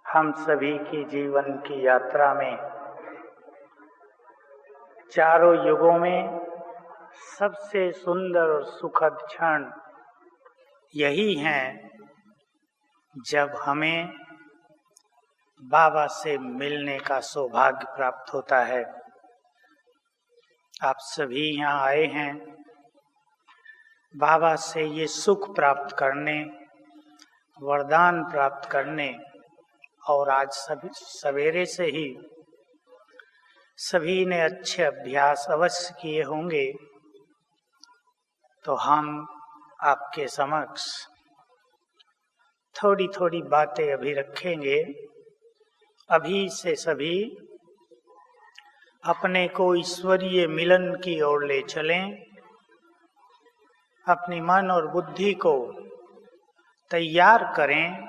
हम सभी की जीवन की यात्रा में चारों युगों में सबसे सुंदर और सुखद क्षण यही हैं जब हमें बाबा से मिलने का सौभाग्य प्राप्त होता है। आप सभी यहाँ आए हैं बाबा से ये सुख प्राप्त करने, वरदान प्राप्त करने, और आज सवेरे से ही सभी ने अच्छे अभ्यास अवश्य किए होंगे। तो हम आपके समक्ष थोड़ी थोड़ी बातें अभी रखेंगे। अभी से सभी अपने को ईश्वरीय मिलन की ओर ले चलें। अपनी मन और बुद्धि को तैयार करें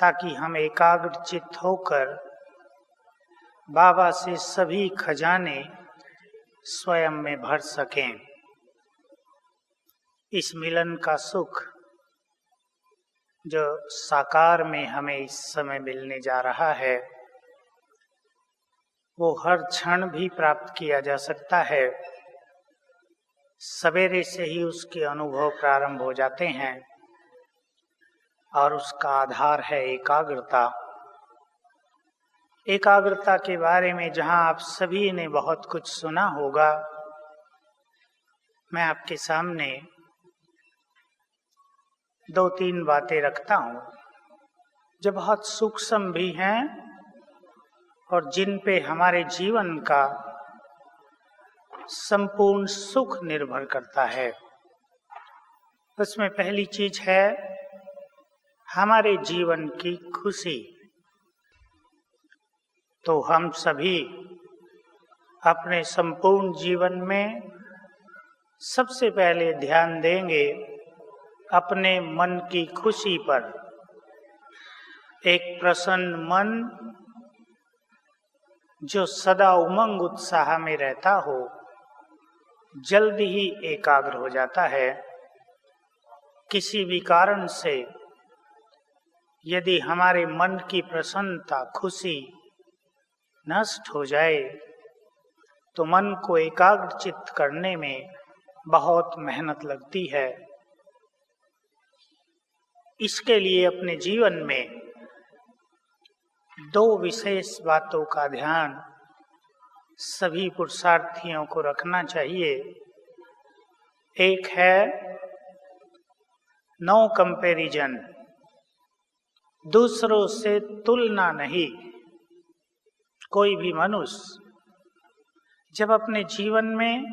ताकि हम एकाग्रचित्त होकर बाबा से सभी खजाने स्वयं में भर सकें। इस मिलन का सुख जो साकार में हमें इस समय मिलने जा रहा है वो हर क्षण भी प्राप्त किया जा सकता है। सवेरे से ही उसके अनुभव प्रारंभ हो जाते हैं और उसका आधार है एकाग्रता। एकाग्रता के बारे में जहां आप सभी ने बहुत कुछ सुना होगा, मैं आपके सामने 2-3 बातें रखता हूं जो बहुत सूक्ष्म भी हैं और जिन पे हमारे जीवन का संपूर्ण सुख निर्भर करता है। उसमें पहली चीज है हमारे जीवन की खुशी। तो हम सभी अपने संपूर्ण जीवन में सबसे पहले ध्यान देंगे अपने मन की खुशी पर। एक प्रसन्न मन जो सदा उमंग उत्साह में रहता हो जल्द ही एकाग्र हो जाता है। किसी भी कारण से यदि हमारे मन की प्रसन्नता, खुशी नष्ट हो जाए तो मन को एकाग्रचित्त करने में बहुत मेहनत लगती है। इसके लिए अपने जीवन में 2 विशेष बातों का ध्यान सभी पुरुषार्थियों को रखना चाहिए। एक है नो कंपैरिजन, दूसरों से तुलना नहीं। कोई भी मनुष्य जब अपने जीवन में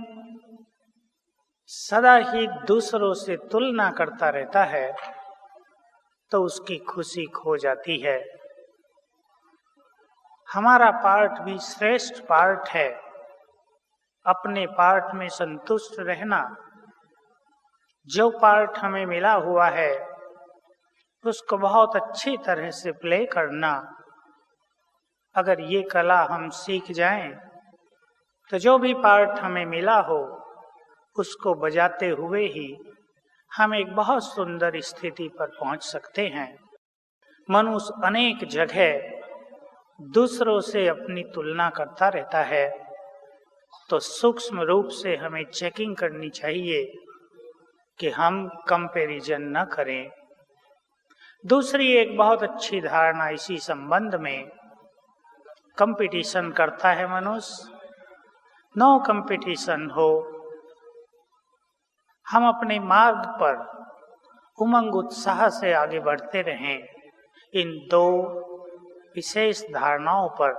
सदा ही दूसरों से तुलना करता रहता है तो उसकी खुशी खो जाती है। हमारा पार्ट भी श्रेष्ठ पार्ट है। अपने पार्ट में संतुष्ट रहना। जो पार्ट हमें मिला हुआ है उसको बहुत अच्छी तरह से प्ले करना। अगर ये कला हम सीख जाएं तो जो भी पार्ट हमें मिला हो उसको बजाते हुए ही हम एक बहुत सुंदर स्थिति पर पहुंच सकते हैं। मनुष्य अनेक जगह दूसरों से अपनी तुलना करता रहता है तो सूक्ष्म रूप से हमें चेकिंग करनी चाहिए कि हम कंपैरिजन न करें। दूसरी एक बहुत अच्छी धारणा इसी संबंध में, कंपटीशन करता है मनुष्य, नो कंपटीशन हो। हम अपने मार्ग पर उमंग उत्साह से आगे बढ़ते रहें। इन 2 विशेष धारणाओं पर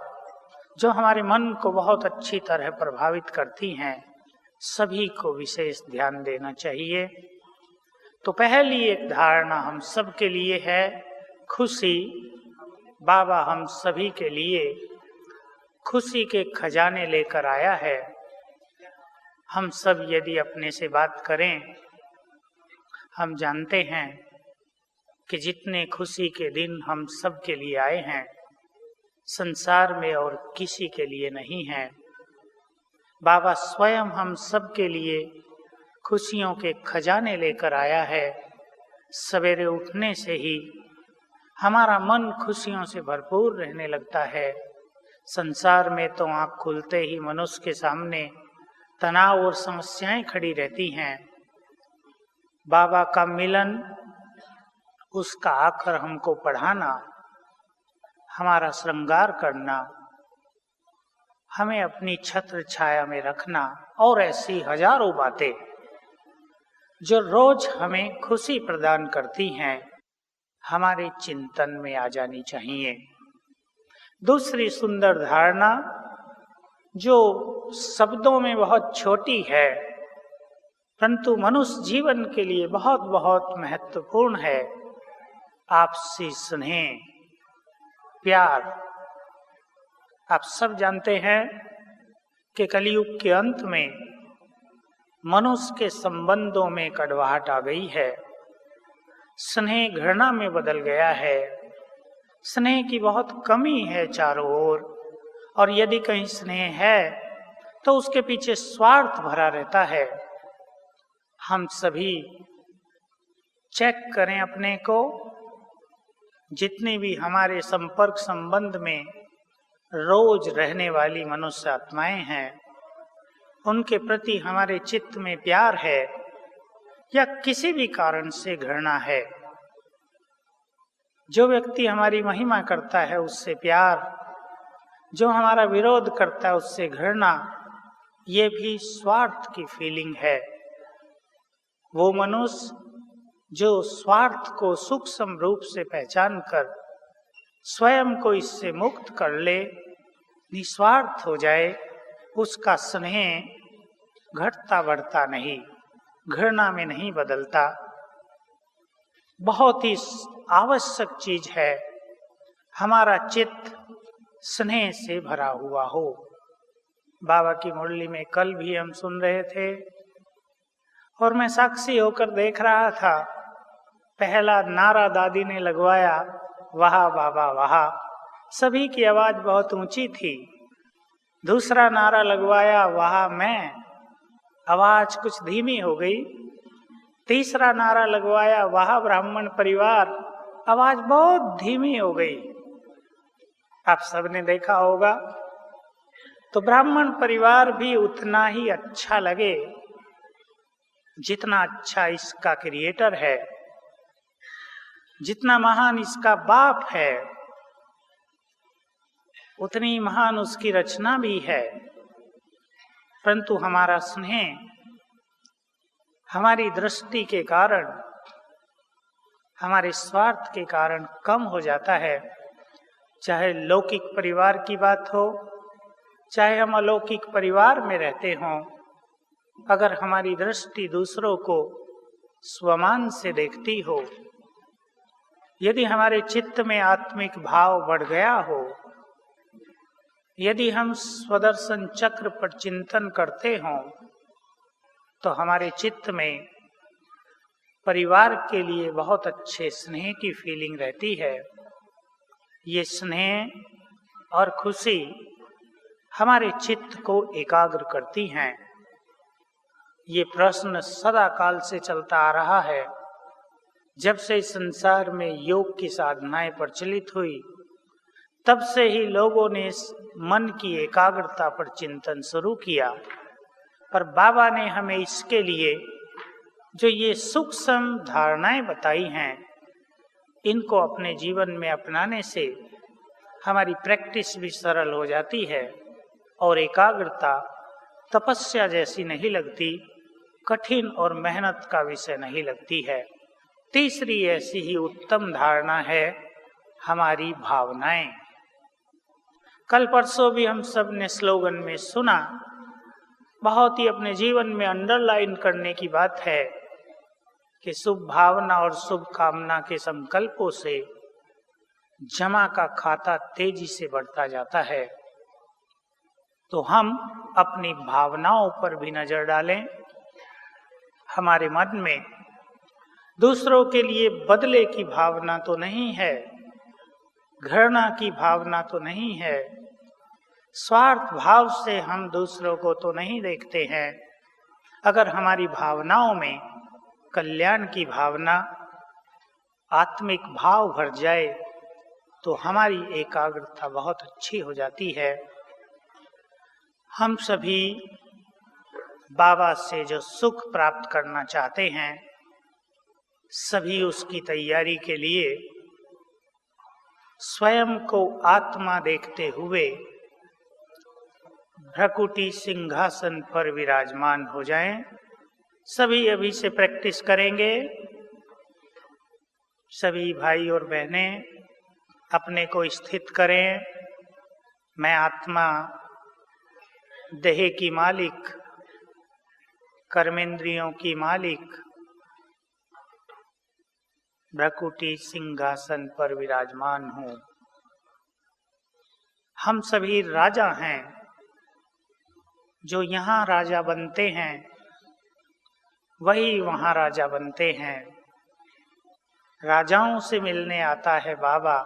जो हमारे मन को बहुत अच्छी तरह प्रभावित करती हैं सभी को विशेष ध्यान देना चाहिए। तो पहली एक धारणा हम सब के लिए है खुशी। बाबा हम सभी के लिए खुशी के खजाने लेकर आया है। हम सब यदि अपने से बात करें, हम जानते हैं कि जितने खुशी के दिन हम सब के लिए आए हैं संसार में और किसी के लिए नहीं है। बाबा स्वयं हम सब के लिए खुशियों के खजाने लेकर आया है। सवेरे उठने से ही हमारा मन खुशियों से भरपूर रहने लगता है। संसार में तो आँख खुलते ही मनुष्य के सामने तनाव और समस्याएं खड़ी रहती हैं। बाबा का मिलन, उसका आकर हमको पढ़ाना, हमारा श्रृंगार करना, हमें अपनी छत्र छाया में रखना और ऐसी हजारों बातें जो रोज हमें खुशी प्रदान करती हैं, हमारे चिंतन में आ जानी चाहिए। दूसरी सुंदर धारणा जो शब्दों में बहुत छोटी है परंतु मनुष्य जीवन के लिए बहुत बहुत महत्वपूर्ण है, आपसी स्नेह, प्यार। आप सब जानते हैं कि कलयुग के अंत में मनुष्य के संबंधों में कड़वाहट आ गई है, स्नेह घृणा में बदल गया है, स्नेह की बहुत कमी है चारों ओर, और यदि कहीं स्नेह है तो उसके पीछे स्वार्थ भरा रहता है। हम सभी चेक करें अपने को, जितनी भी हमारे संपर्क संबंध में रोज रहने वाली मनुष्य आत्माएं हैं, उनके प्रति हमारे चित्त में प्यार है या किसी भी कारण से घृणा है। जो व्यक्ति हमारी महिमा करता है उससे प्यार, जो हमारा विरोध करता है उससे घृणा, ये भी स्वार्थ की फीलिंग है। वो मनुष्य जो स्वार्थ को सूक्ष्म रूप से पहचान कर स्वयं को इससे मुक्त कर ले, निस्वार्थ हो जाए, उसका स्नेह घटता बढ़ता नहीं, घृणा में नहीं बदलता। बहुत ही आवश्यक चीज है हमारा चित्त स्नेह से भरा हुआ हो। बाबा की मुरली में कल भी हम सुन रहे थे और मैं साक्षी होकर देख रहा था। पहला नारा दादी ने लगवाया, वाह बाबा वाह, सभी की आवाज बहुत ऊंची थी। दूसरा नारा लगवाया, वाह मैं, आवाज कुछ धीमी हो गई। तीसरा नारा लगवाया, वाह ब्राह्मण परिवार, आवाज बहुत धीमी हो गई। आप सबने देखा होगा। तो ब्राह्मण परिवार भी उतना ही अच्छा लगे जितना अच्छा इसका क्रिएटर है, जितना महान इसका बाप है, उतनी महान उसकी रचना भी है। परंतु हमारा स्नेह हमारी दृष्टि के कारण, हमारे स्वार्थ के कारण कम हो जाता है। चाहे लौकिक परिवार की बात हो, चाहे हम अलौकिक परिवार में रहते हों, अगर हमारी दृष्टि दूसरों को स्वमान से देखती हो, यदि हमारे चित्त में आत्मिक भाव बढ़ गया हो, यदि हम स्वदर्शन चक्र पर चिंतन करते हों, तो हमारे चित्त में परिवार के लिए बहुत अच्छे स्नेह की फीलिंग रहती है। ये स्नेह और खुशी हमारे चित्त को एकाग्र करती हैं। ये प्रश्न सदा काल से चलता आ रहा है। जब से इस संसार में योग की साधनाएं प्रचलित हुई, तब से ही लोगों ने इस मन की एकाग्रता पर चिंतन शुरू किया। पर बाबा ने हमें इसके लिए जो ये सूक्ष्म धारणाएं बताई हैं, इनको अपने जीवन में अपनाने से हमारी प्रैक्टिस भी सरल हो जाती है और एकाग्रता तपस्या जैसी नहीं लगती, कठिन और मेहनत का विषय नहीं लगती है। तीसरी ऐसी ही उत्तम धारणा है हमारी भावनाएं। कल परसों भी हम सब ने स्लोगन में सुना, बहुत ही अपने जीवन में अंडरलाइन करने की बात है कि शुभ भावना और शुभ कामना के संकल्पों से जमा का खाता तेजी से बढ़ता जाता है। तो हम अपनी भावनाओं पर भी नजर डालें। हमारे मन में दूसरों के लिए बदले की भावना तो नहीं है, घृणा की भावना तो नहीं है, स्वार्थ भाव से हम दूसरों को तो नहीं देखते हैं। अगर हमारी भावनाओं में कल्याण की भावना, आत्मिक भाव भर जाए, तो हमारी एकाग्रता बहुत अच्छी हो जाती है। हम सभी बाबा से जो सुख प्राप्त करना चाहते हैं, सभी उसकी तैयारी के लिए स्वयं को आत्मा देखते हुए भ्रकुटी सिंहासन पर विराजमान हो जाएं। सभी अभी से प्रैक्टिस करेंगे। सभी भाई और बहनें अपने को स्थित करें। मैं आत्मा देह की मालिक, कर्मेंद्रियों की मालिक, भ्रकुटी सिंहासन पर विराजमान हूं। हम सभी राजा हैं। जो यहाँ राजा बनते हैं वही वहाँ राजा बनते हैं। राजाओं से मिलने आता है बाबा,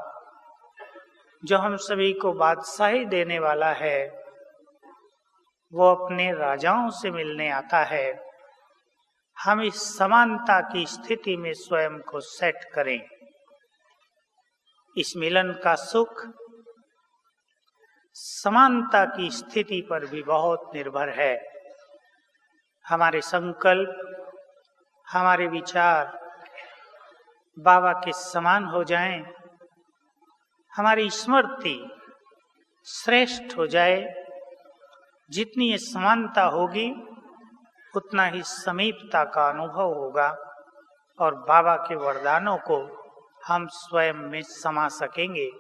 जो हम सभी को बादशाही देने वाला है। वो अपने राजाओं से मिलने आता है। हम इस समानता की स्थिति में स्वयं को सेट करें। इस मिलन का सुख समानता की स्थिति पर भी बहुत निर्भर है। हमारे संकल्प, हमारे विचार बाबा के समान हो जाएं, हमारी स्मृति श्रेष्ठ हो जाए। जितनी ये समानता होगी उतना ही समीपता का अनुभव होगा और बाबा के वरदानों को हम स्वयं में समा सकेंगे।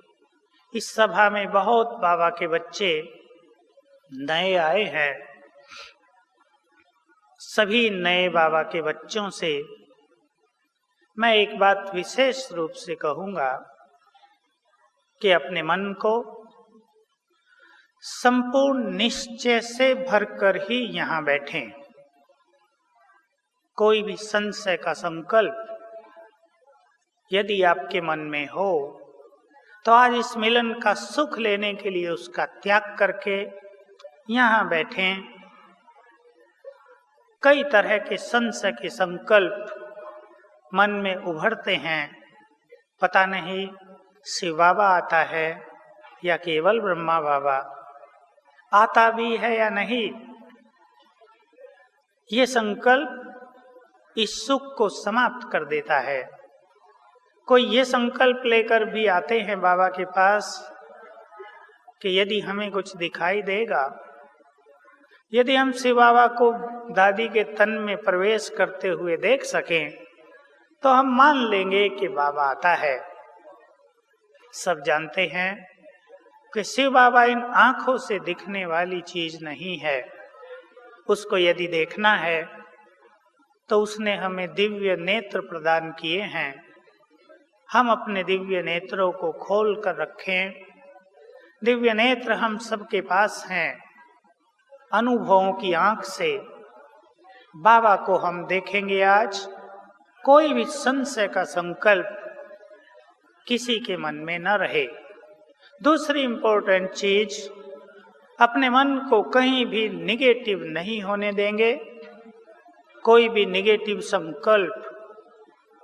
इस सभा में बहुत बाबा के बच्चे नए आए हैं। सभी नए बाबा के बच्चों से मैं एक बात विशेष रूप से कहूंगा कि अपने मन को संपूर्ण निश्चय से भरकर ही यहाँ बैठें। कोई भी संशय का संकल्प यदि आपके मन में हो तो आज इस मिलन का सुख लेने के लिए उसका त्याग करके यहाँ बैठें। कई तरह के संशय के संकल्प मन में उभरते हैं। पता नहीं शिव बाबा आता है या केवल ब्रह्मा बाबा आता भी है या नहीं। ये संकल्प इस सुख को समाप्त कर देता है। कोई ये संकल्प लेकर भी आते हैं बाबा के पास कि यदि हमें कुछ दिखाई देगा, यदि हम शिव बाबा को दादी के तन में प्रवेश करते हुए देख सकें तो हम मान लेंगे कि बाबा आता है। सब जानते हैं कि शिव बाबा इन आंखों से दिखने वाली चीज नहीं है। उसको यदि देखना है तो उसने हमें दिव्य नेत्र प्रदान किए हैं। हम अपने दिव्य नेत्रों को खोल कर रखें। दिव्य नेत्र हम सबके पास हैं। अनुभवों की आंख से बाबा को हम देखेंगे। आज कोई भी संशय का संकल्प किसी के मन में न रहे। दूसरी इंपॉर्टेंट चीज, अपने मन को कहीं भी निगेटिव नहीं होने देंगे। कोई भी निगेटिव संकल्प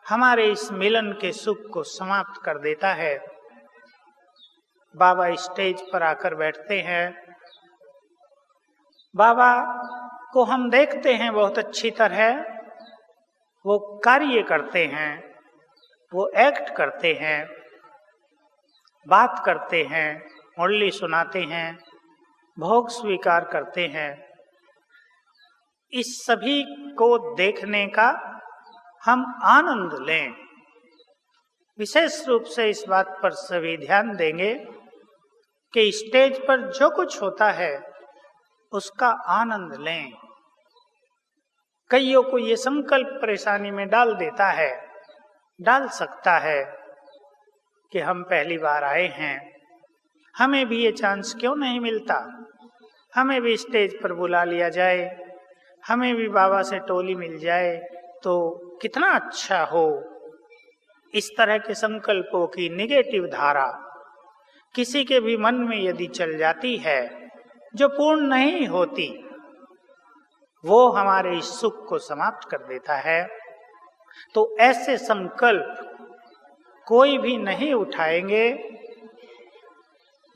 हमारे इस मिलन के सुख को समाप्त कर देता है। बाबा स्टेज पर आकर बैठते हैं। बाबा को हम देखते हैं बहुत अच्छी तरह। वो कार्य करते हैं, वो एक्ट करते हैं, बात करते हैं, मुरली सुनाते हैं, भोग स्वीकार करते हैं। इस सभी को देखने का हम आनंद लें। विशेष रूप से इस बात पर सभी ध्यान देंगे कि स्टेज पर जो कुछ होता है उसका आनंद लें। कईयों को ये संकल्प परेशानी में डाल देता है, डाल सकता है कि हम पहली बार आए हैं, हमें भी ये चांस क्यों नहीं मिलता, हमें भी स्टेज पर बुला लिया जाए, हमें भी बाबा से टोली मिल जाए तो कितना अच्छा हो। इस तरह के संकल्पों की निगेटिव धारा किसी के भी मन में यदि चल जाती है जो पूर्ण नहीं होती, वो हमारे इस सुख को समाप्त कर देता है। तो ऐसे संकल्प कोई भी नहीं उठाएंगे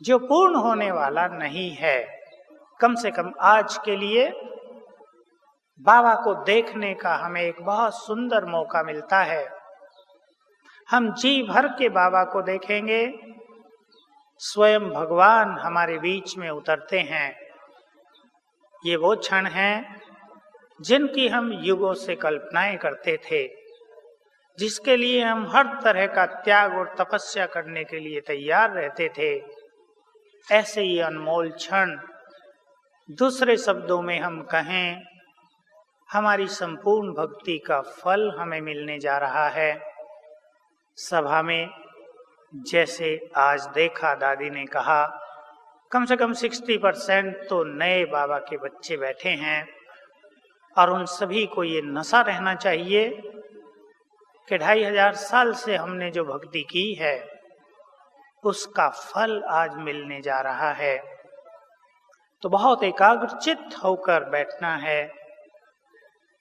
जो पूर्ण होने वाला नहीं है। कम से कम आज के लिए बाबा को देखने का हमें एक बहुत सुंदर मौका मिलता है। हम जी भर के बाबा को देखेंगे, स्वयं भगवान हमारे बीच में उतरते हैं। ये वो क्षण हैं जिनकी हम युगों से कल्पनाएं करते थे, जिसके लिए हम हर तरह का त्याग और तपस्या करने के लिए तैयार रहते थे। ऐसे ही अनमोल क्षण, दूसरे शब्दों में हम कहें, हमारी संपूर्ण भक्ति का फल हमें मिलने जा रहा है। सभा में जैसे आज देखा, दादी ने कहा कम से कम 60% तो नए बाबा के बच्चे बैठे हैं, और उन सभी को ये नशा रहना चाहिए कि 2500 साल से हमने जो भक्ति की है उसका फल आज मिलने जा रहा है। तो बहुत एकाग्रचित्त होकर बैठना है।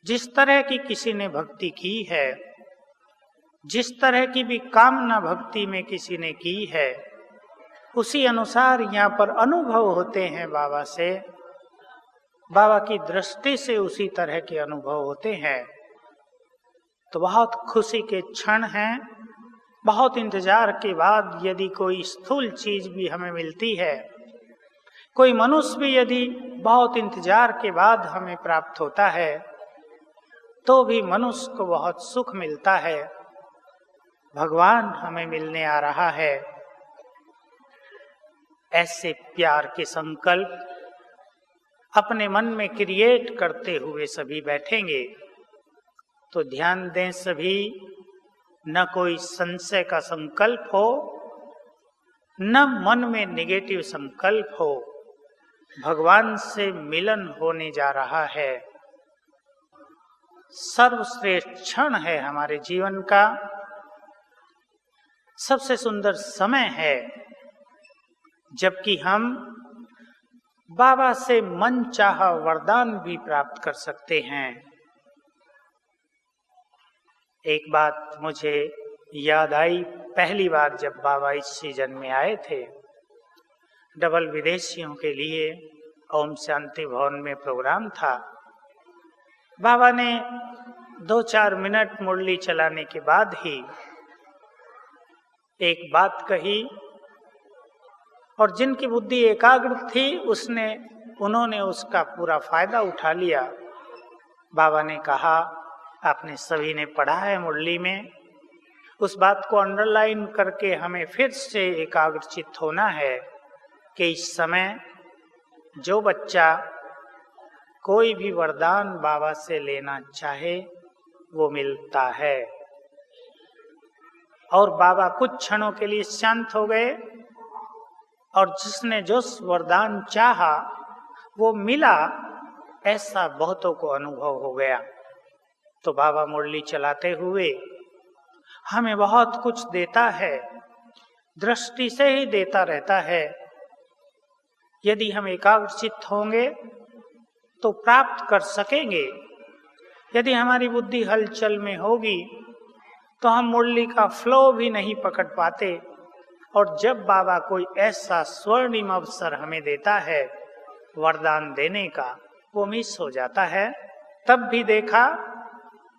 जिस तरह की किसी ने भक्ति की है, जिस तरह की भी कामना भक्ति में किसी ने की है, उसी अनुसार यहाँ पर अनुभव होते हैं बाबा से। बाबा की दृष्टि से उसी तरह के अनुभव होते हैं। तो बहुत खुशी के क्षण हैं। बहुत इंतजार के बाद यदि कोई स्थूल चीज भी हमें मिलती है, कोई मनुष्य भी यदि बहुत इंतजार के बाद हमें प्राप्त होता है, तो भी मनुष्य को बहुत सुख मिलता है। भगवान हमें मिलने आ रहा है। ऐसे प्यार के संकल्प अपने मन में क्रिएट करते हुए सभी बैठेंगे। तो ध्यान दें सभी, न कोई संशय का संकल्प हो, न मन में नेगेटिव संकल्प हो। भगवान से मिलन होने जा रहा है। सर्वश्रेष्ठ क्षण है हमारे जीवन का, सबसे सुंदर समय है, जबकि हम बाबा से मन चाहा वरदान भी प्राप्त कर सकते हैं। एक बात मुझे याद आई, पहली बार जब बाबा इस सीजन में आए थे, डबल विदेशियों के लिए ओम शांति भवन में प्रोग्राम था। बाबा ने 2-4 मिनट मुरली चलाने के बाद ही एक बात कही, और जिनकी बुद्धि एकाग्र थी उन्होंने उसका पूरा फायदा उठा लिया। बाबा ने कहा, आपने सभी ने पढ़ा है मुरली में, उस बात को अंडरलाइन करके हमें फिर से एकाग्रचित्त होना है कि इस समय जो बच्चा कोई भी वरदान बाबा से लेना चाहे वो मिलता है। और बाबा कुछ क्षणों के लिए शांत हो गए, और जिसने जो वरदान चाहा वो मिला, ऐसा बहुतों को अनुभव हो गया। तो बाबा मुरली चलाते हुए हमें बहुत कुछ देता है, दृष्टि से ही देता रहता है। यदि हम एकाग्रचित्त होंगे तो प्राप्त कर सकेंगे। यदि हमारी बुद्धि हलचल में होगी तो हम मुरली का फ्लो भी नहीं पकड़ पाते, और जब बाबा कोई ऐसा स्वर्णिम अवसर हमें देता है वरदान देने का, वो मिस हो जाता है। तब भी देखा,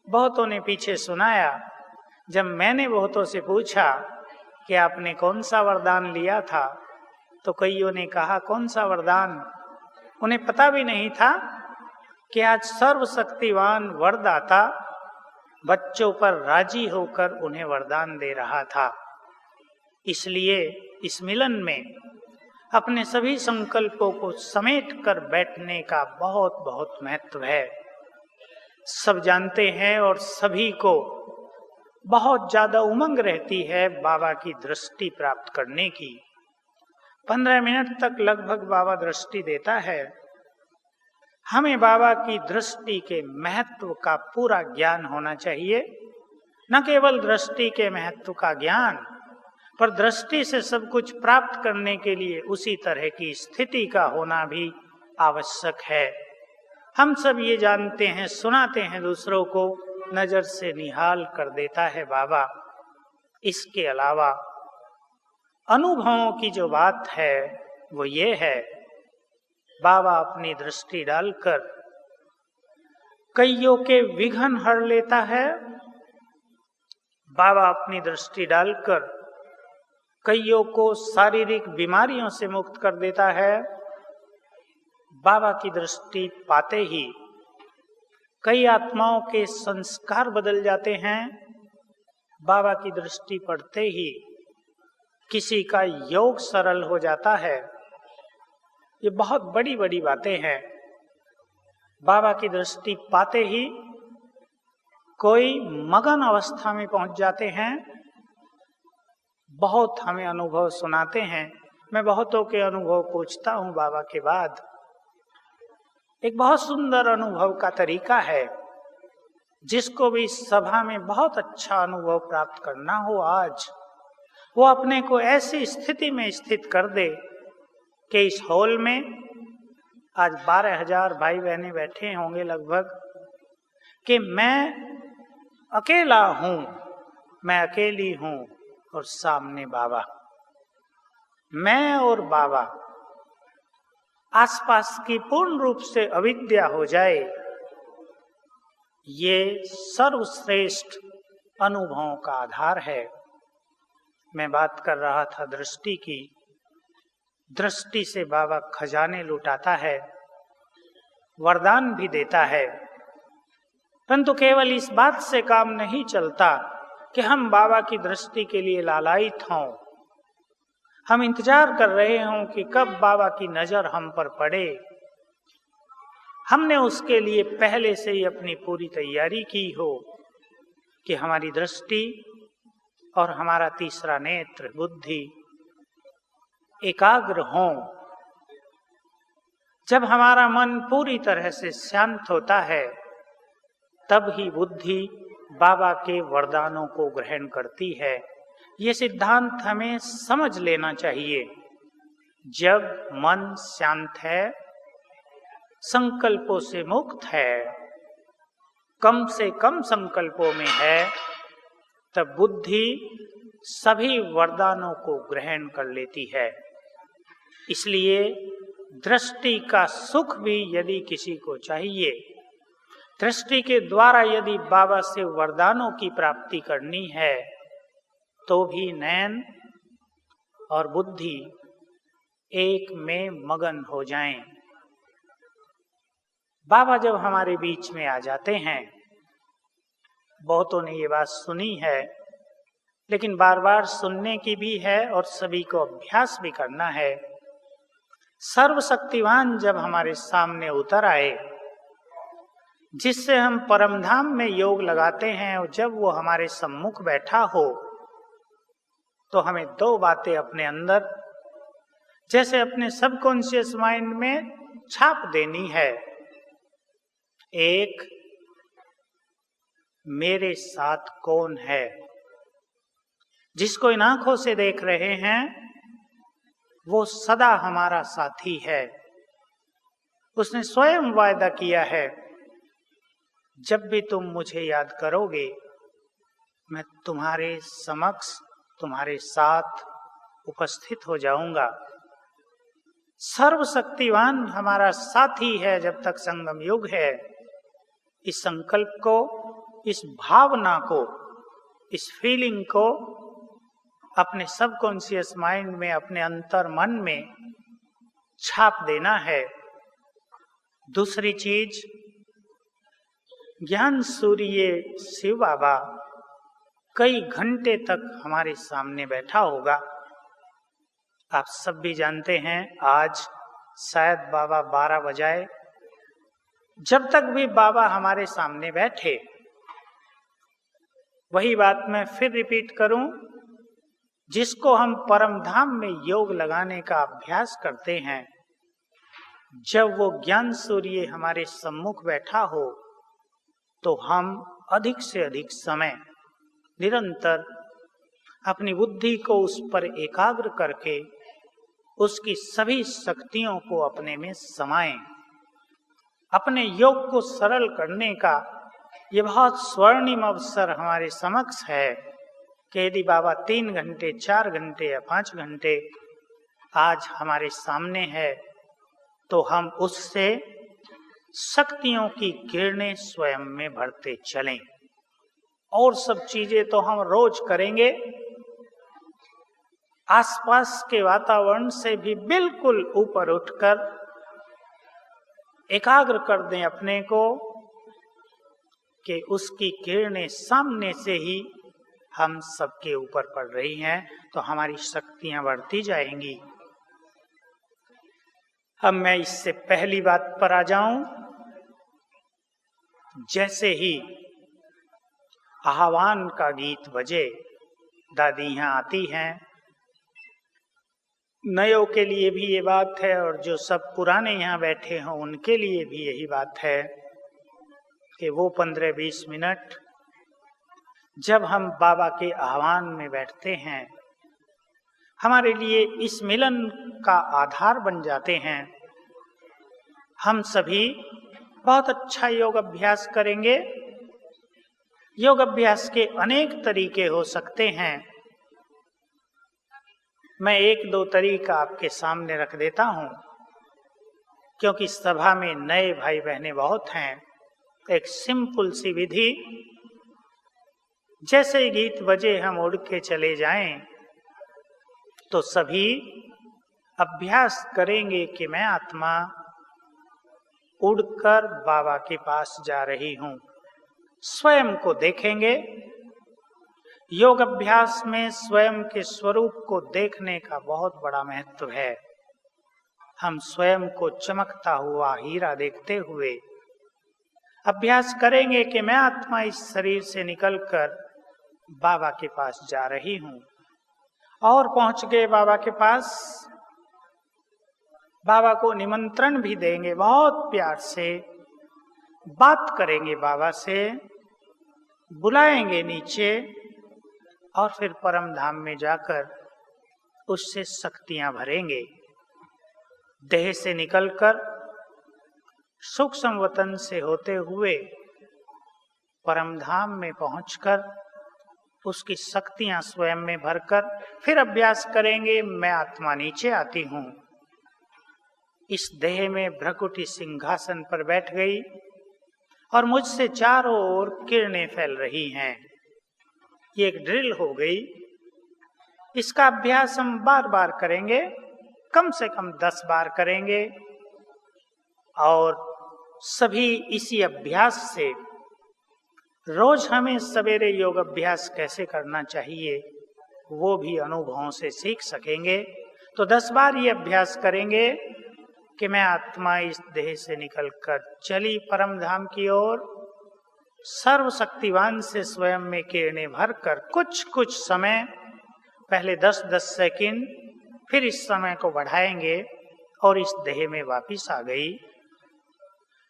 बहुतों ने पीछे सुनाया, जब मैंने बहुतों से पूछा कि आपने कौन सा वरदान लिया था, तो कईयों ने कहा कौन सा वरदान। उन्हें पता भी नहीं था कि आज सर्वशक्तिवान वरदाता बच्चों पर राजी होकर उन्हें वरदान दे रहा था। इसलिए इस मिलन में अपने सभी संकल्पों को समेट कर बैठने का बहुत बहुत महत्व है। सब जानते हैं और सभी को बहुत ज्यादा उमंग रहती है बाबा की दृष्टि प्राप्त करने की। 15 मिनट तक लगभग बाबा दृष्टि देता है। हमें बाबा की दृष्टि के महत्व का पूरा ज्ञान होना चाहिए। न केवल दृष्टि के महत्व का ज्ञान, पर दृष्टि से सब कुछ प्राप्त करने के लिए उसी तरह की स्थिति का होना भी आवश्यक है। हम सब ये जानते हैं, सुनाते हैं दूसरों को, नजर से निहाल कर देता है बाबा। इसके अलावा अनुभवों की जो बात है वो ये है, बाबा अपनी दृष्टि डालकर कईयों के विघ्न हर लेता है। बाबा अपनी दृष्टि डालकर कईयों को शारीरिक बीमारियों से मुक्त कर देता है। बाबा की दृष्टि पाते ही कई आत्माओं के संस्कार बदल जाते हैं। बाबा की दृष्टि पड़ते ही किसी का योग सरल हो जाता है। ये बहुत बड़ी बड़ी बातें हैं। बाबा की दृष्टि पाते ही कोई मगन अवस्था में पहुंच जाते हैं। बहुत हमें अनुभव सुनाते हैं। मैं बहुतों के अनुभव पूछता हूं बाबा के बाद। एक बहुत सुंदर अनुभव का तरीका है, जिसको भी सभा में बहुत अच्छा अनुभव प्राप्त करना हो आज, वो अपने को ऐसी स्थिति में स्थित कर दे कि इस हॉल में आज 12,000 भाई बहनें बैठे होंगे लगभग, कि मैं अकेला हूं, मैं अकेली हूं और सामने बाबा, मैं और बाबा। आसपास की पूर्ण रूप से अविद्या हो जाए। ये सर्वश्रेष्ठ अनुभवों का आधार है। मैं बात कर रहा था दृष्टि की। दृष्टि से बाबा खजाने लुटाता है, वरदान भी देता है। परंतु केवल इस बात से काम नहीं चलता कि हम बाबा की दृष्टि के लिए लालायित हों, हम इंतजार कर रहे हों कि कब बाबा की नजर हम पर पड़े। हमने उसके लिए पहले से ही अपनी पूरी तैयारी की हो कि हमारी दृष्टि और हमारा तीसरा नेत्र बुद्धि एकाग्र हों। जब हमारा मन पूरी तरह से शांत होता है, तब ही बुद्धि बाबा के वरदानों को ग्रहण करती है। ये सिद्धांत हमें समझ लेना चाहिए। जब मन शांत है, संकल्पों से मुक्त है, कम से कम संकल्पों में है, तब बुद्धि सभी वरदानों को ग्रहण कर लेती है। इसलिए दृष्टि का सुख भी यदि किसी को चाहिए, दृष्टि के द्वारा यदि बाबा से वरदानों की प्राप्ति करनी है, तो भी नयन और बुद्धि एक में मगन हो जाएं। बाबा जब हमारे बीच में आ जाते हैं, बहुतों ने ये बात सुनी है, लेकिन बार बार सुनने की भी है और सभी को अभ्यास भी करना है। सर्वशक्तिवान जब हमारे सामने उतर आए, जिससे हम परमधाम में योग लगाते हैं, और जब वो हमारे सम्मुख बैठा हो, तो हमें दो बातें अपने अंदर जैसे अपने सबकॉन्शियस माइंड में छाप देनी है। एक, मेरे साथ कौन है? जिसको इन आंखों से देख रहे हैं, वो सदा हमारा साथी है। उसने स्वयं वायदा किया है, जब भी तुम मुझे याद करोगे, मैं तुम्हारे समक्ष, तुम्हारे साथ उपस्थित हो जाऊंगा। सर्वशक्तिवान हमारा साथी है जब तक संगम युग है। इस संकल्प को, इस भावना को, इस फीलिंग को अपने सबकॉन्शियस माइंड में, अपने अंतर मन में छाप देना है। दूसरी चीज, ज्ञान सूर्य शिव बाबा कई घंटे तक हमारे सामने बैठा होगा। आप सब भी जानते हैं, आज शायद बाबा 12 बजाए। जब तक भी बाबा हमारे सामने बैठे, वही बात मैं फिर रिपीट करूं, जिसको हम परम धाम में योग लगाने का अभ्यास करते हैं, जब वो ज्ञान सूर्य हमारे सम्मुख बैठा हो, तो हम अधिक से अधिक समय निरंतर अपनी बुद्धि को उस पर एकाग्र करके उसकी सभी शक्तियों को अपने में समाएं। अपने योग को सरल करने का ये बहुत स्वर्णिम अवसर हमारे समक्ष है कि यदि बाबा 3 घंटे, 4 घंटे या 5 घंटे आज हमारे सामने है तो हम उससे शक्तियों की किरणें स्वयं में भरते चलें। और सब चीजें तो हम रोज करेंगे, आसपास के वातावरण से भी बिल्कुल ऊपर उठकर एकाग्र कर दें अपने को कि उसकी किरणें सामने से ही हम सबके ऊपर पड़ रही हैं, तो हमारी शक्तियां बढ़ती जाएंगी। अब मैं इससे पहली बात पर आ जाऊं। जैसे ही आह्वान का गीत बजे, दादी यहां आती हैं। नयों के लिए भी ये बात है और जो सब पुराने यहाँ बैठे हों उनके लिए भी यही बात है कि वो 15-20 मिनट जब हम बाबा के आह्वान में बैठते हैं, हमारे लिए इस मिलन का आधार बन जाते हैं। हम सभी बहुत अच्छा योग अभ्यास करेंगे। योग अभ्यास के अनेक तरीके हो सकते हैं। मैं 1-2 तरीका आपके सामने रख देता हूं, क्योंकि सभा में नए भाई बहने बहुत हैं। एक सिंपल सी विधि, जैसे ही गीत बजे हम उड़ के चले जाएं तो सभी अभ्यास करेंगे कि मैं आत्मा उड़कर बाबा के पास जा रही हूं। स्वयं को देखेंगे। योग अभ्यास में स्वयं के स्वरूप को देखने का बहुत बड़ा महत्व है। हम स्वयं को चमकता हुआ हीरा देखते हुए अभ्यास करेंगे कि मैं आत्मा इस शरीर से निकलकर बाबा के पास जा रही हूं। और पहुंच गए बाबा के पास, बाबा को निमंत्रण भी देंगे, बहुत प्यार से बात करेंगे बाबा से, बुलाएंगे नीचे और फिर परम धाम में जाकर उससे शक्तियां भरेंगे। देह से निकलकर सूक्ष्म वतन से होते हुए परम धाम में पहुंचकर उसकी शक्तियां स्वयं में भरकर फिर अभ्यास करेंगे, मैं आत्मा नीचे आती हूं। इस देह में भ्रकुटी सिंहासन पर बैठ गई और मुझसे चारों ओर किरणें फैल रही हैं। ये एक ड्रिल हो गई। इसका अभ्यास हम बार बार करेंगे, कम से कम 10 बार करेंगे। और सभी इसी अभ्यास से रोज हमें सवेरे योग अभ्यास कैसे करना चाहिए वो भी अनुभवों से सीख सकेंगे। तो 10 बार ये अभ्यास करेंगे कि मैं आत्मा इस देह से निकलकर चली परम धाम की ओर, सर्वशक्तिवान से स्वयं में किरणें भरकर कुछ समय, पहले 10-10 सेकंड, फिर इस समय को बढ़ाएंगे और इस देह में वापिस आ गई।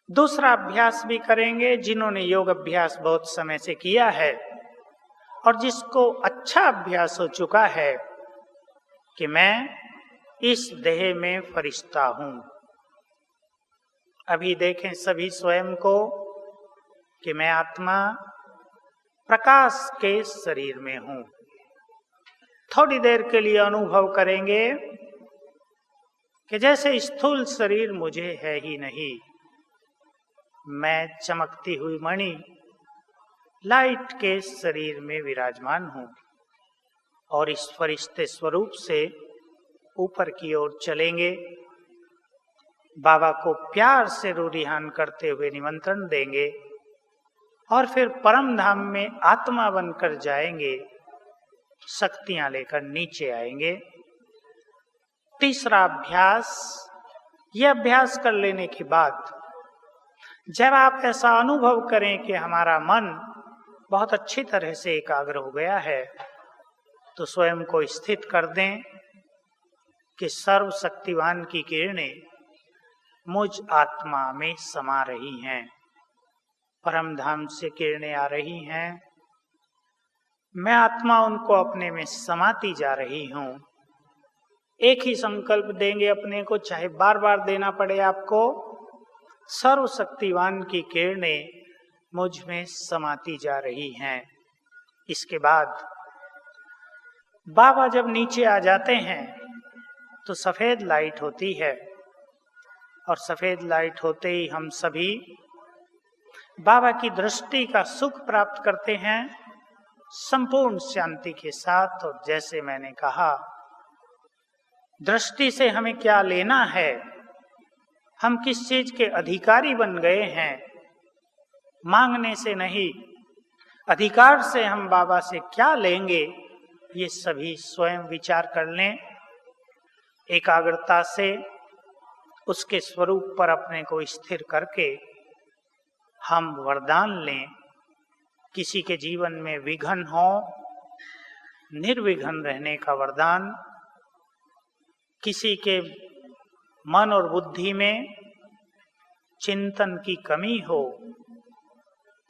दूसरा अभ्यास भी करेंगे। जिन्होंने योग अभ्यास बहुत समय से किया है और जिसको अच्छा अभ्यास हो चुका है कि मैं इस देह में फरिश्ता हूं। अभी देखें सभी स्वयं को कि मैं आत्मा प्रकाश के शरीर में हूं। थोड़ी देर के लिए अनुभव करेंगे कि जैसे स्थूल शरीर मुझे है ही नहीं, मैं चमकती हुई मणि लाइट के शरीर में विराजमान हूं। और इस फरिश्ते स्वरूप से ऊपर की ओर चलेंगे, बाबा को प्यार से रूरिहान करते हुए निमंत्रण देंगे और फिर परम धाम में आत्मा बनकर जाएंगे, शक्तियां लेकर नीचे आएंगे। तीसरा अभ्यास, यह अभ्यास कर लेने के बाद जब आप ऐसा अनुभव करें कि हमारा मन बहुत अच्छी तरह से एकाग्र हो गया है, तो स्वयं को स्थित कर दें कि सर्वशक्तिवान की किरणें मुझ आत्मा में समा रही हैं। परम धाम से किरणें आ रही हैं, मैं आत्मा उनको अपने में समाती जा रही हूं। एक ही संकल्प देंगे अपने को, चाहे बार बार देना पड़े आपको, सर्वशक्तिवान की किरणें मुझ में समाती जा रही हैं। इसके बाद बाबा जब नीचे आ जाते हैं तो सफेद लाइट होती है, और सफेद लाइट होते ही हम सभी बाबा की दृष्टि का सुख प्राप्त करते हैं संपूर्ण शांति के साथ। और जैसे मैंने कहा, दृष्टि से हमें क्या लेना है, हम किस चीज के अधिकारी बन गए हैं, मांगने से नहीं, अधिकार से हम बाबा से क्या लेंगे, ये सभी स्वयं विचार कर लें। एकाग्रता से उसके स्वरूप पर अपने को स्थिर करके हम वरदान लें। किसी के जीवन में विघ्न हो, निर्विघ्न रहने का वरदान। किसी के मन और बुद्धि में चिंतन की कमी हो,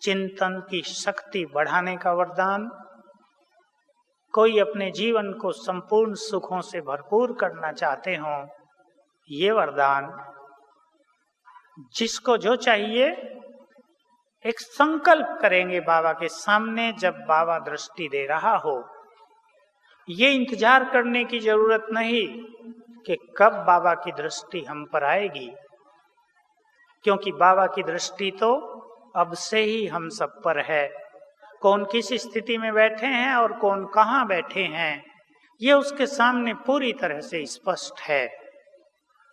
चिंतन की शक्ति बढ़ाने का वरदान। कोई अपने जीवन को संपूर्ण सुखों से भरपूर करना चाहते हो, ये वरदान। जिसको जो चाहिए एक संकल्प करेंगे बाबा के सामने, जब बाबा दृष्टि दे रहा हो। ये इंतजार करने की जरूरत नहीं कि कब बाबा की दृष्टि हम पर आएगी, क्योंकि बाबा की दृष्टि तो अब से ही हम सब पर है। कौन किस स्थिति में बैठे हैं और कौन कहाँ बैठे हैं, ये उसके सामने पूरी तरह से स्पष्ट है।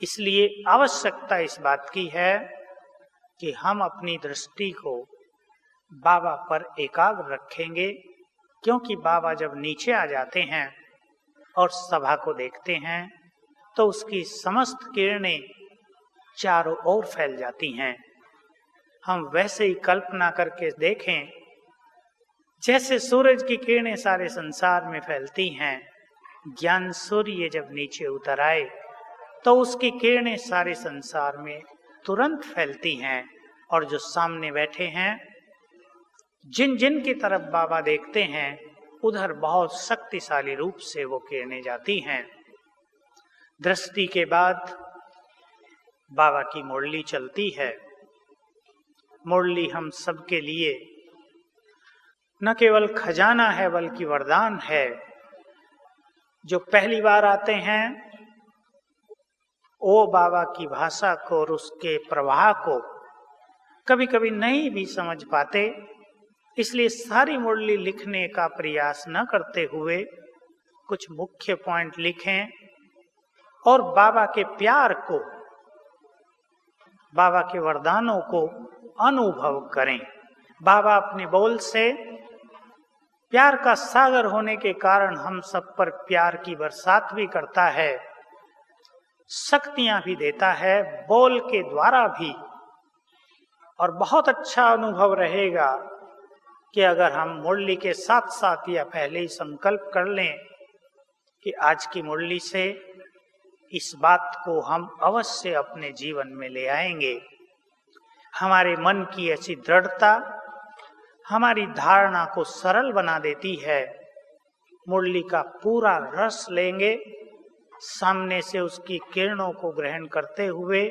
इसलिए आवश्यकता इस बात की है कि हम अपनी दृष्टि को बाबा पर एकाग्र रखेंगे, क्योंकि बाबा जब नीचे आ जाते हैं और सभा को देखते हैं तो उसकी समस्त किरणें चारों ओर फैल जाती हैं। हम वैसे ही कल्पना करके देखें, जैसे सूरज की किरणें सारे संसार में फैलती हैं। ज्ञान सूर्य जब नीचे उतर आए तो उसकी किरणें सारे संसार में तुरंत फैलती हैं, और जो सामने बैठे हैं, जिन जिन की तरफ बाबा देखते हैं, उधर बहुत शक्तिशाली रूप से वो किरणें जाती हैं। दृष्टि के बाद बाबा की मुरली चलती है। मुरली हम सबके लिए न केवल खजाना है बल्कि वरदान है। जो पहली बार आते हैं वो बाबा की भाषा को और उसके प्रवाह को कभी कभी नहीं भी समझ पाते, इसलिए सारी मुरली लिखने का प्रयास न करते हुए कुछ मुख्य पॉइंट लिखें और बाबा के प्यार को, बाबा के वरदानों को अनुभव करें। बाबा अपने बोल से प्यार का सागर होने के कारण हम सब पर प्यार की बरसात भी करता है, शक्तियां भी देता है बोल के द्वारा भी। और बहुत अच्छा अनुभव रहेगा कि अगर हम मुरली के साथ साथ या पहले ही संकल्प कर लें कि आज की मुरली से इस बात को हम अवश्य अपने जीवन में ले आएंगे। हमारे मन की ऐसी दृढ़ता हमारी धारणा को सरल बना देती है। मुरली का पूरा रस लेंगे, सामने से उसकी किरणों को ग्रहण करते हुए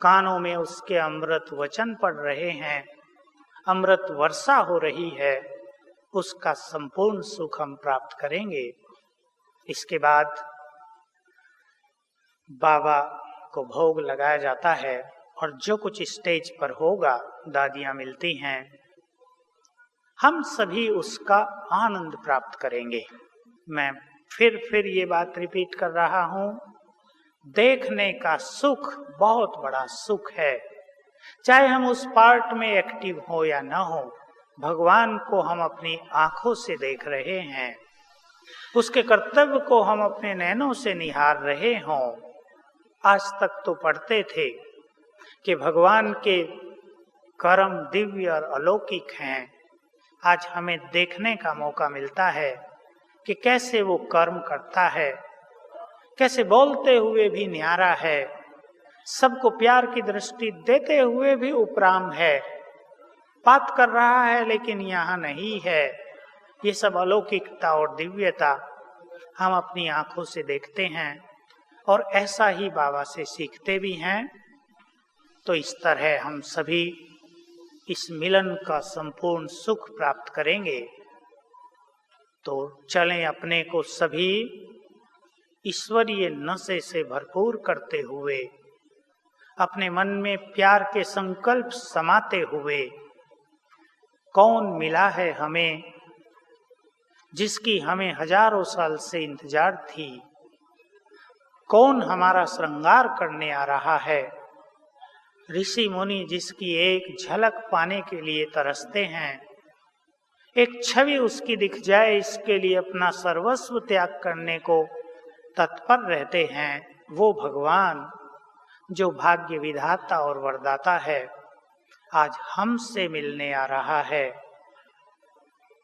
कानों में उसके अमृत वचन पड़ रहे हैं, अमृत वर्षा हो रही है, उसका संपूर्ण सुख हम प्राप्त करेंगे। इसके बाद बाबा को भोग लगाया जाता है और जो कुछ स्टेज पर होगा दादियां मिलती हैं, हम सभी उसका आनंद प्राप्त करेंगे। मैं फिर ये बात रिपीट कर रहा हूं, देखने का सुख बहुत बड़ा सुख है। चाहे हम उस पार्ट में एक्टिव हो या ना हो, भगवान को हम अपनी आंखों से देख रहे हैं, उसके कर्तव्य को हम अपने नैनों से निहार रहे हों। आज तक तो पढ़ते थे कि भगवान के कर्म दिव्य और अलौकिक हैं। आज हमें देखने का मौका मिलता है कि कैसे वो कर्म करता है, कैसे बोलते हुए भी न्यारा है, सबको प्यार की दृष्टि देते हुए भी उपराम है, बात कर रहा है लेकिन यहाँ नहीं है। ये सब अलौकिकता और दिव्यता हम अपनी आंखों से देखते हैं और ऐसा ही बाबा से सीखते भी हैं। तो इस तरह हम सभी इस मिलन का संपूर्ण सुख प्राप्त करेंगे। तो चलें अपने को सभी ईश्वरीय नशे से भरपूर करते हुए, अपने मन में प्यार के संकल्प समाते हुए, कौन मिला है हमें जिसकी हमें हजारों साल से इंतजार थी, कौन हमारा श्रृंगार करने आ रहा है, ऋषि मुनि जिसकी एक झलक पाने के लिए तरसते हैं, एक छवि उसकी दिख जाए इसके लिए अपना सर्वस्व त्याग करने को तत्पर रहते हैं, वो भगवान जो भाग्य विधाता और वरदाता है आज हमसे मिलने आ रहा है।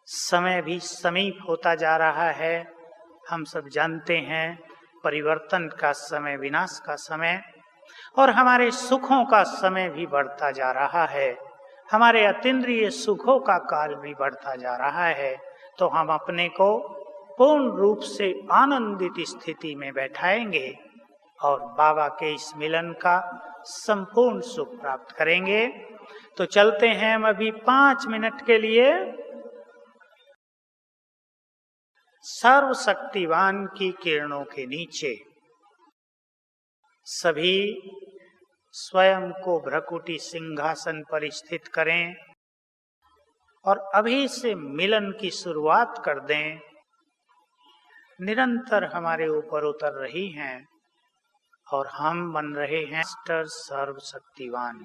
समय भी समीप होता जा रहा है। हम सब जानते हैं परिवर्तन का समय, विनाश का समय, और हमारे सुखों का समय भी बढ़ता जा रहा है, हमारे अतीन्द्रिय सुखों का काल भी बढ़ता जा रहा है। तो हम अपने को पूर्ण रूप से आनंदित स्थिति में बैठाएंगे और बाबा के इस मिलन का संपूर्ण सुख प्राप्त करेंगे। तो चलते हैं हम अभी 5 मिनट के लिए सर्वशक्तिवान की किरणों के नीचे। सभी स्वयं को भ्रकुटी सिंहासन पर स्थित करें और अभी से मिलन की शुरुआत कर दें। निरंतर हमारे ऊपर उतर रही हैं और हम बन रहे हैं मास्टर सर्वशक्तिवान।